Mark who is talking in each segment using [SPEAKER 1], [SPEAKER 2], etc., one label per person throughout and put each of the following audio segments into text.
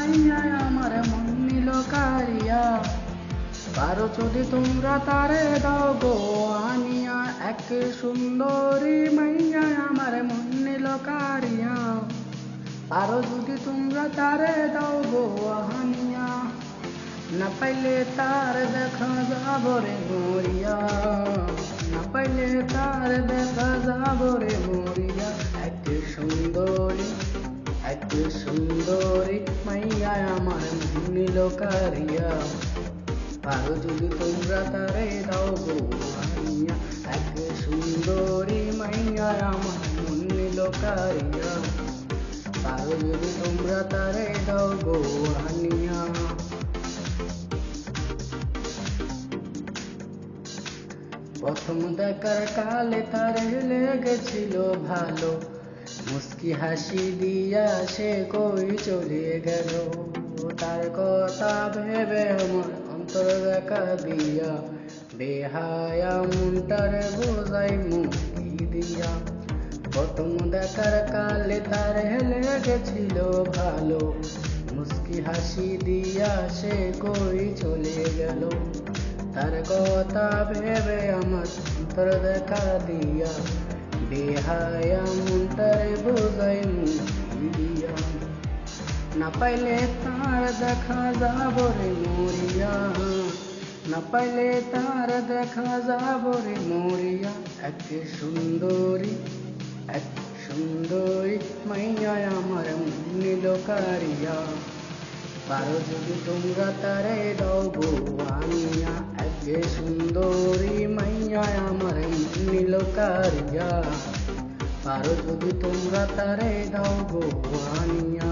[SPEAKER 1] মাইয়ায় আমার মন নিল কারিয়া। পারো যদি তোমরা তারে দাও গো আনিয়া, এক সুন্দরী মাইয়ায় আমার মন নিল কারিয়া। পারো যদি তোমরা তারে দাও গো আনিয়া, না পাইলে তার দেখা যাব রে মরিয়া, না পাইলে তার দেখা যাব রে মরিয়া। এক সুন্দরী, এক সুন্দরী মাইয়ায় আমার মন নিল কারিয়া। পারো যদি তোমরা তারে দাও গো আনিয়া, এক সুন্দরী মাইয়ায় আমার মন নিল কারিয়া। পারো যদি তোমরা তারে দাও গো আনিয়া। প্রথম দেখার কালে তার লেগেছিল ভালো, মুস্কি হাসি দিয়া সে কই চলে গেল। তার কথা ভেবে আমার অন্তর দেখা দিয়া, বেহায়া মনটার বোঝাই মুক্তি দিয়া। প্রথম দেখার কালে তার লেগেছিল ভালো, মুস্কি হাসি দিয়া সে কই চলে গেল। তার কথা ভেবে আমার অন্তর দেখা দিয়া, বেহায়া মনটার বোঝাই মুক্তি দিয়া। না পাইলে তার দেখা যাব রে মরিয়া, না পাইলে তার দেখা যাব রে মরিয়া। এক সুন্দরী, এক সুন্দরী মাইয়ায় আমার মন নিল কারিয়া। পারো যদি তোমরা তারে দাও গো আনিয়া, এক সুন্দরী মাইয়ায় আমার মন নিল কারিয়া। পারো যদি তোমরা তারে দাও গো আনিয়া।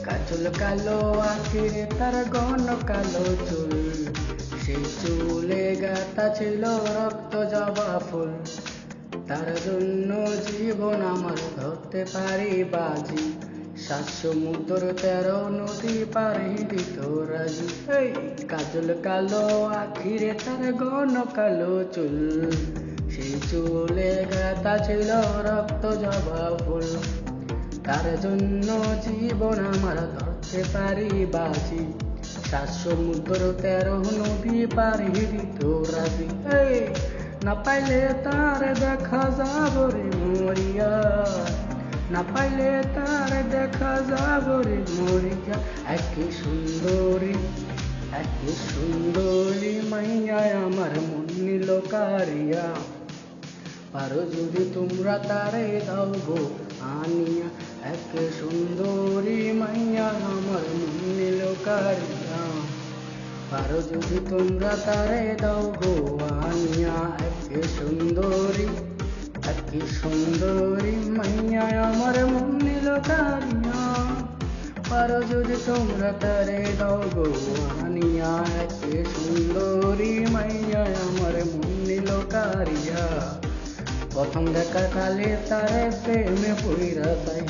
[SPEAKER 1] কাজল কালো আঁখির তার ঘন কালো চুল, সেই চুলে গাঁথা ছিল রক্ত জবা ফুল। তার জন্য জীবন আমার ধরতে পারি বাজি, 7 সমুদ্র 13 নদী পাড়ি দিত রাজি। কাজল কালো আঁখিরে তার ঘন কালো চুল, সেই চুলে গাঁথা ছিল রক্ত জবা ফুল। তার জন্য জীবন আমার ধরতে পারি বাজি, 7 সমুদ্র 13 নদী পাড়ি দিত রাজি। না পাইলে তার দেখা যাব রে মরিয়া, না পাইলে তার দেখা যাব রে মরিয়া। এক সুন্দরী, এক সুন্দরী মাইয়ায় আমার মন নিল কারিয়া। পারো যদি তোমরা তারে দাও গো আনিয়া, এক সুন্দরী মাইয়া আমার মন নিল কারিয়া। পারো যদি তোমরা তারে দাও গো আনিয়া, এক সুন্দরী, এক সুন্দরী মাইয়া আমার মন নিল কারিয়া। পারো যদি তোমরা তারে দাও গো আনিয়া, এক সুন্দরী মাইয়া আমার মন নিল কারিয়া। প্রথম দেখা কালে তারে প্রেমে পইরা যাই।